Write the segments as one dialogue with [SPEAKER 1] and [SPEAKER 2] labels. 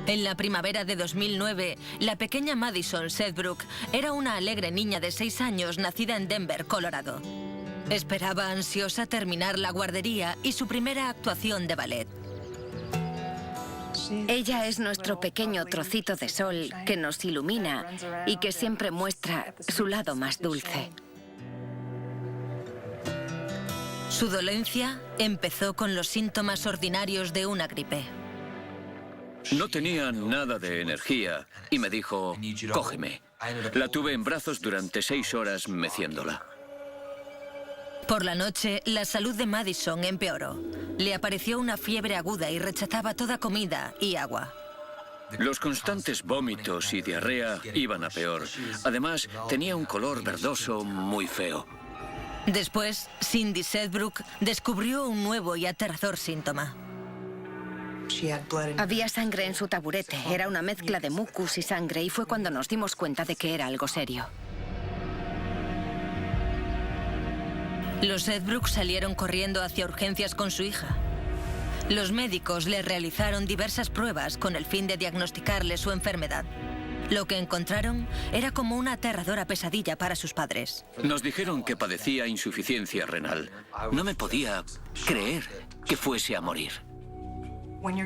[SPEAKER 1] En la primavera de 2009, la pequeña Madison Sedbrook era una alegre niña de 6 años nacida en Denver, Colorado. Esperaba ansiosa terminar la guardería y su primera actuación de ballet.
[SPEAKER 2] Ella es nuestro pequeño trocito de sol que nos ilumina y que siempre muestra su lado más dulce.
[SPEAKER 1] Su dolencia empezó con los síntomas ordinarios de una gripe.
[SPEAKER 3] No tenía nada de energía y me dijo, cógeme. La tuve en brazos durante 6 horas meciéndola.
[SPEAKER 1] Por la noche, la salud de Madison empeoró. Le apareció una fiebre aguda y rechazaba toda comida y agua.
[SPEAKER 3] Los constantes vómitos y diarrea iban a peor. Además, tenía un color verdoso muy feo.
[SPEAKER 1] Después, Cindy Sedbrook descubrió un nuevo y aterrador síntoma.
[SPEAKER 2] Había sangre en su taburete, era una mezcla de mucus y sangre y fue cuando nos dimos cuenta de que era algo serio.
[SPEAKER 1] Los Sedbrook salieron corriendo hacia urgencias con su hija. Los médicos le realizaron diversas pruebas con el fin de diagnosticarle su enfermedad. Lo que encontraron era como una aterradora pesadilla para sus padres.
[SPEAKER 3] Nos dijeron que padecía insuficiencia renal. No me podía creer que fuese a morir.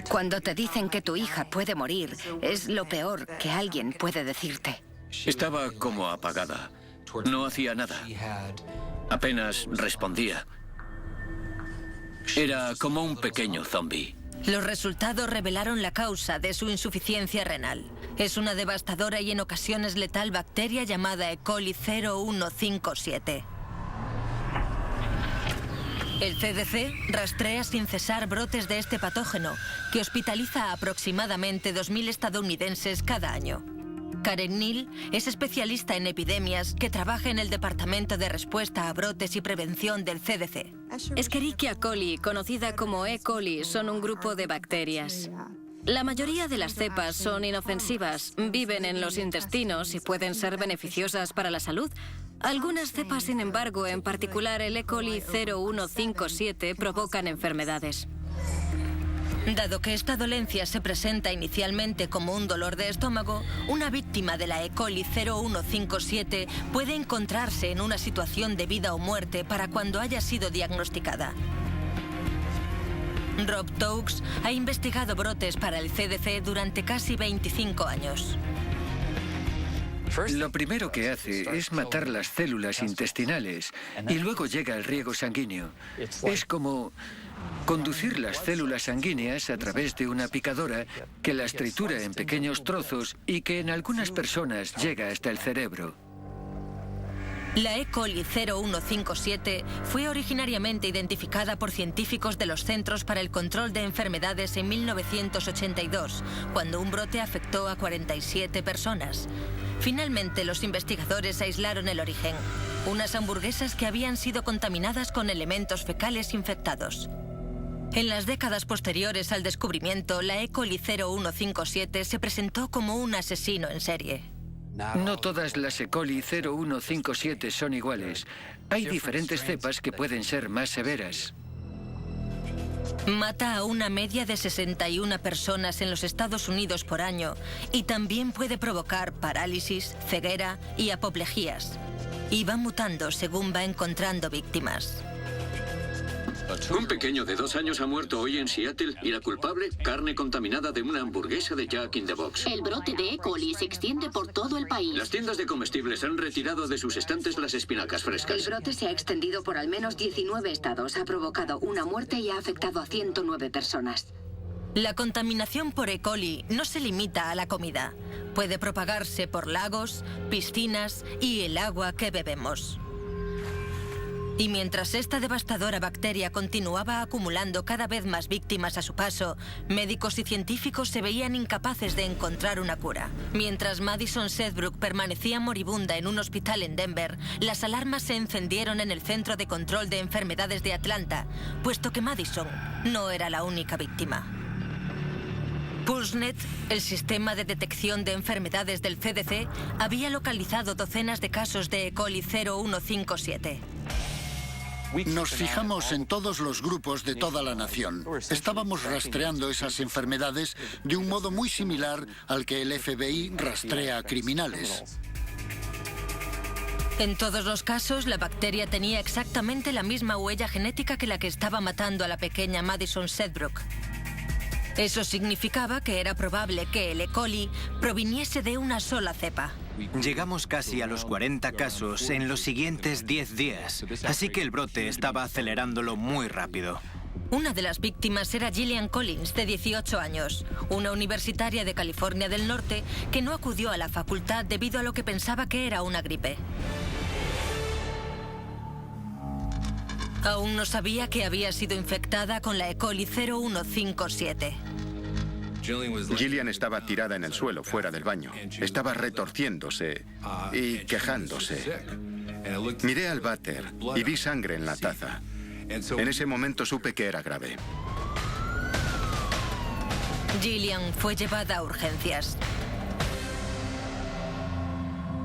[SPEAKER 2] Cuando te dicen que tu hija puede morir, es lo peor que alguien puede decirte.
[SPEAKER 3] Estaba como apagada. No hacía nada. Apenas respondía. Era como un pequeño zombie.
[SPEAKER 1] Los resultados revelaron la causa de su insuficiencia renal. Es una devastadora y en ocasiones letal bacteria llamada E. coli 0157. El CDC rastrea sin cesar brotes de este patógeno, que hospitaliza a aproximadamente 2.000 estadounidenses cada año. Karen Neal es especialista en epidemias que trabaja en el Departamento de Respuesta a Brotes y Prevención del CDC.
[SPEAKER 4] Escherichia coli, conocida como E. coli, son un grupo de bacterias. La mayoría de las cepas son inofensivas, viven en los intestinos y pueden ser beneficiosas para la salud. Algunas cepas, sin embargo, en particular el E. coli 0157, provocan enfermedades.
[SPEAKER 1] Dado que esta dolencia se presenta inicialmente como un dolor de estómago, una víctima de la E. coli 0157 puede encontrarse en una situación de vida o muerte para cuando haya sido diagnosticada. Rob Toukes ha investigado brotes para el CDC durante casi 25 años.
[SPEAKER 5] Lo primero que hace es matar las células intestinales y luego llega el riego sanguíneo. Es como conducir las células sanguíneas a través de una picadora que las tritura en pequeños trozos y que en algunas personas llega hasta el cerebro.
[SPEAKER 1] La E. coli 0157 fue originariamente identificada por científicos de los Centros para el Control de Enfermedades en 1982, cuando un brote afectó a 47 personas. Finalmente, los investigadores aislaron el origen: unas hamburguesas que habían sido contaminadas con elementos fecales infectados. En las décadas posteriores al descubrimiento, la E. coli 0157 se presentó como un asesino en serie.
[SPEAKER 5] No todas las E. coli 0157 son iguales. Hay diferentes cepas que pueden ser más severas.
[SPEAKER 1] Mata a una media de 61 personas en los Estados Unidos por año y también puede provocar parálisis, ceguera y apoplejías. Y va mutando según va encontrando víctimas.
[SPEAKER 3] Un pequeño de 2 años ha muerto hoy en Seattle y la culpable, carne contaminada de una hamburguesa de Jack in the Box.
[SPEAKER 6] El brote de E. coli se extiende por todo el país.
[SPEAKER 3] Las tiendas de comestibles han retirado de sus estantes las espinacas frescas.
[SPEAKER 2] El brote se ha extendido por al menos 19 estados, ha provocado una muerte y ha afectado a 109 personas.
[SPEAKER 1] La contaminación por E. coli no se limita a la comida. Puede propagarse por lagos, piscinas y el agua que bebemos. Y mientras esta devastadora bacteria continuaba acumulando cada vez más víctimas a su paso, médicos y científicos se veían incapaces de encontrar una cura. Mientras Madison Sedbrook permanecía moribunda en un hospital en Denver, las alarmas se encendieron en el Centro de Control de Enfermedades de Atlanta, puesto que Madison no era la única víctima. PulseNet, el sistema de detección de enfermedades del CDC, había localizado docenas de casos de E. coli 0157.
[SPEAKER 7] Nos fijamos en todos los grupos de toda la nación. Estábamos rastreando esas enfermedades de un modo muy similar al que el FBI rastrea a criminales.
[SPEAKER 1] En todos los casos, la bacteria tenía exactamente la misma huella genética que la que estaba matando a la pequeña Madison Sedbrook. Eso significaba que era probable que el E. coli proviniese de una sola cepa.
[SPEAKER 8] Llegamos casi a los 40 casos en los siguientes 10 días, así que el brote estaba acelerándolo muy rápido.
[SPEAKER 1] Una de las víctimas era Gillian Collins, de 18 años, una universitaria de California del Norte que no acudió a la facultad debido a lo que pensaba que era una gripe. Aún no sabía que había sido infectada con la E. coli 0157.
[SPEAKER 9] Gillian estaba tirada en el suelo, fuera del baño. Estaba retorciéndose y quejándose. Miré al váter y vi sangre en la taza. En ese momento supe que era grave.
[SPEAKER 1] Gillian fue llevada a urgencias.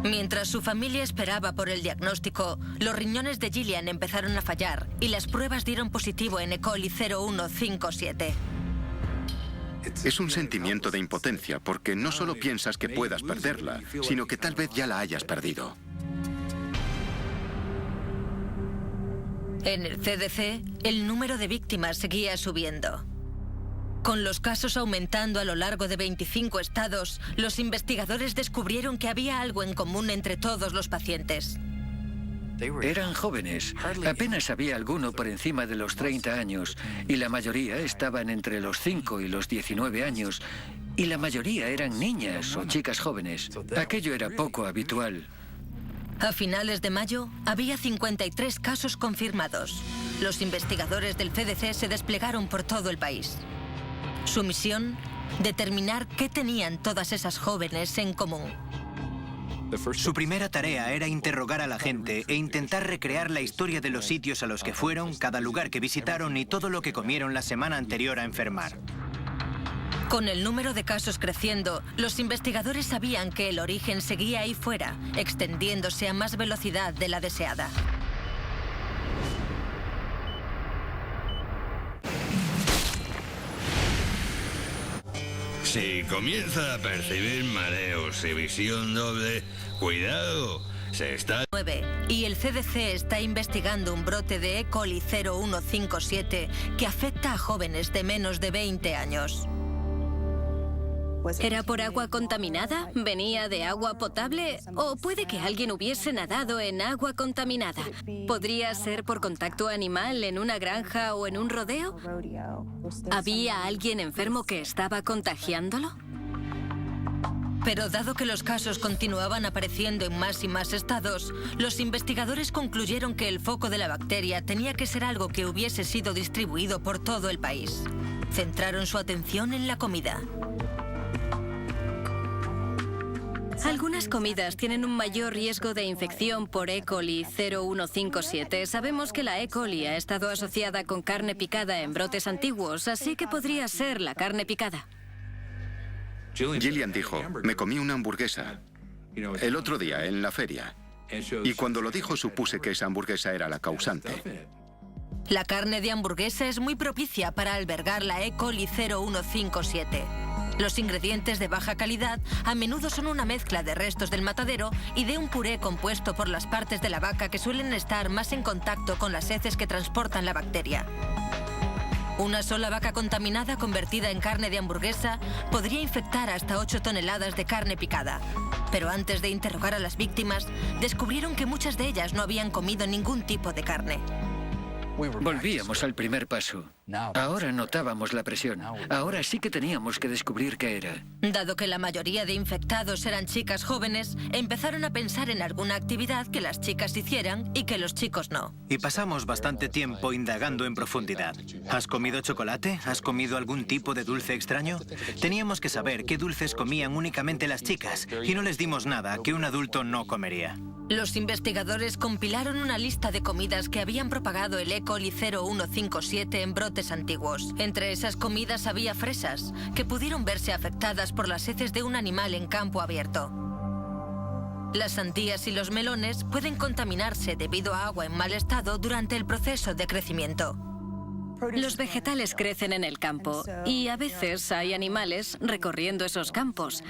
[SPEAKER 1] Mientras su familia esperaba por el diagnóstico, los riñones de Gillian empezaron a fallar y las pruebas dieron positivo en E. coli 0157.
[SPEAKER 9] Es un sentimiento de impotencia porque no solo piensas que puedas perderla, sino que tal vez ya la hayas perdido.
[SPEAKER 1] En el CDC, el número de víctimas seguía subiendo. Con los casos aumentando a lo largo de 25 estados, los investigadores descubrieron que había algo en común entre todos los pacientes.
[SPEAKER 5] Eran jóvenes. Apenas había alguno por encima de los 30 años y la mayoría estaban entre los 5 y los 19 años y la mayoría eran niñas o chicas jóvenes. Aquello era poco habitual.
[SPEAKER 1] A finales de mayo, había 53 casos confirmados. Los investigadores del CDC se desplegaron por todo el país. Su misión, determinar qué tenían todas esas jóvenes en común.
[SPEAKER 8] Su primera tarea era interrogar a la gente e intentar recrear la historia de los sitios a los que fueron, cada lugar que visitaron y todo lo que comieron la semana anterior a enfermar.
[SPEAKER 1] Con el número de casos creciendo, los investigadores sabían que el origen seguía ahí fuera, extendiéndose a más velocidad de la deseada.
[SPEAKER 10] Si comienza a percibir mareos y visión doble, cuidado, se está...
[SPEAKER 1] Y el CDC está investigando un brote de E. coli 0157 que afecta a jóvenes de menos de 20 años.
[SPEAKER 4] ¿Era por agua contaminada? ¿Venía de agua potable? ¿O puede que alguien hubiese nadado en agua contaminada? ¿Podría ser por contacto animal en una granja o en un rodeo? ¿Había alguien enfermo que estaba contagiándolo?
[SPEAKER 1] Pero dado que los casos continuaban apareciendo en más y más estados, los investigadores concluyeron que el foco de la bacteria tenía que ser algo que hubiese sido distribuido por todo el país. Centraron su atención en la comida.
[SPEAKER 4] Algunas comidas tienen un mayor riesgo de infección por E. coli 0157. Sabemos que la E. coli ha estado asociada con carne picada en brotes antiguos, así que podría ser la carne picada.
[SPEAKER 9] Gillian dijo, me comí una hamburguesa el otro día en la feria. Y cuando lo dijo supuse que esa hamburguesa era la causante.
[SPEAKER 1] La carne de hamburguesa es muy propicia para albergar la E. coli 0157. Los ingredientes de baja calidad a menudo son una mezcla de restos del matadero y de un puré compuesto por las partes de la vaca que suelen estar más en contacto con las heces que transportan la bacteria. Una sola vaca contaminada convertida en carne de hamburguesa podría infectar hasta 8 toneladas de carne picada. Pero antes de interrogar a las víctimas, descubrieron que muchas de ellas no habían comido ningún tipo de carne.
[SPEAKER 5] Volvíamos al primer paso. Ahora notábamos la presión. Ahora sí que teníamos que descubrir qué era.
[SPEAKER 1] Dado que la mayoría de infectados eran chicas jóvenes, empezaron a pensar en alguna actividad que las chicas hicieran y que los chicos no.
[SPEAKER 8] Y pasamos bastante tiempo indagando en profundidad. ¿Has comido chocolate? ¿Has comido algún tipo de dulce extraño? Teníamos que saber qué dulces comían únicamente las chicas y no les dimos nada que un adulto no comería.
[SPEAKER 1] Los investigadores compilaron una lista de comidas que habían propagado el E. coli 0157 en brotes antiguos. Entre esas comidas había fresas, que pudieron verse afectadas por las heces de un animal en campo abierto. Las sandías y los melones pueden contaminarse debido a agua en mal estado durante el proceso de crecimiento.
[SPEAKER 4] Los vegetales crecen en el campo y a veces hay animales recorriendo esos campos,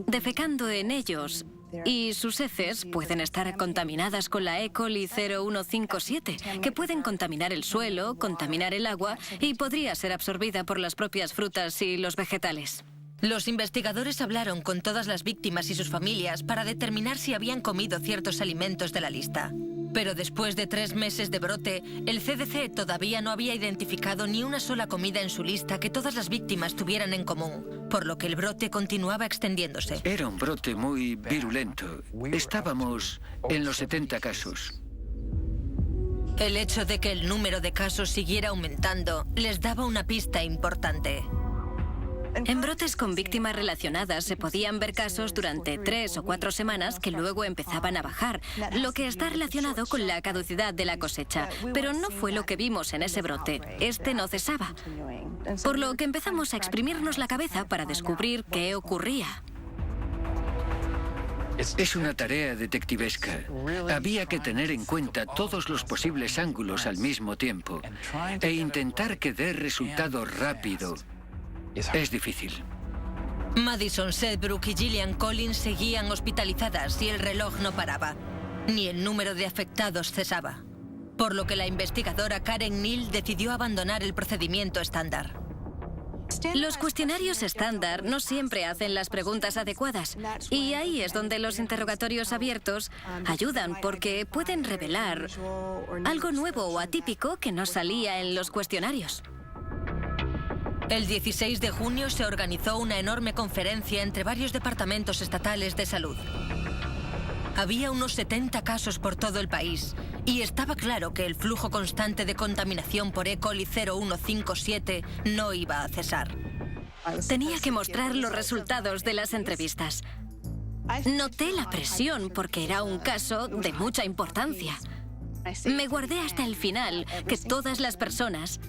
[SPEAKER 4] defecando en ellos, y sus heces pueden estar contaminadas con la E. coli 0157, que pueden contaminar el suelo, contaminar el agua y podría ser absorbida por las propias frutas y los vegetales.
[SPEAKER 1] Los investigadores hablaron con todas las víctimas y sus familias para determinar si habían comido ciertos alimentos de la lista. Pero después de 3 meses de brote, el CDC todavía no había identificado ni una sola comida en su lista que todas las víctimas tuvieran en común, por lo que el brote continuaba extendiéndose.
[SPEAKER 5] Era un brote muy virulento. Estábamos en los 70 casos.
[SPEAKER 1] El hecho de que el número de casos siguiera aumentando les daba una pista importante.
[SPEAKER 4] En brotes con víctimas relacionadas se podían ver casos durante 3 o 4 semanas que luego empezaban a bajar, lo que está relacionado con la caducidad de la cosecha. Pero no fue lo que vimos en ese brote. Este no cesaba. Por lo que empezamos a exprimirnos la cabeza para descubrir qué ocurría.
[SPEAKER 5] Es una tarea detectivesca. Había que tener en cuenta todos los posibles ángulos al mismo tiempo e intentar que dé resultado rápido. Es difícil.
[SPEAKER 1] Madison Sedbrook y Gillian Collins seguían hospitalizadas y el reloj no paraba. Ni el número de afectados cesaba. Por lo que la investigadora Karen Neal decidió abandonar el procedimiento estándar.
[SPEAKER 4] Los cuestionarios estándar no siempre hacen las preguntas adecuadas. Y ahí es donde los interrogatorios abiertos ayudan, porque pueden revelar algo nuevo o atípico que no salía en los cuestionarios.
[SPEAKER 1] El 16 de junio se organizó una enorme conferencia entre varios departamentos estatales de salud. Había unos 70 casos por todo el país y estaba claro que el flujo constante de contaminación por E. coli 0157 no iba a cesar.
[SPEAKER 4] Tenía que mostrar los resultados de las entrevistas. Noté la presión porque era un caso de mucha importancia. Me guardé hasta el final que todas las personas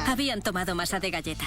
[SPEAKER 4] habían tomado masa de galleta.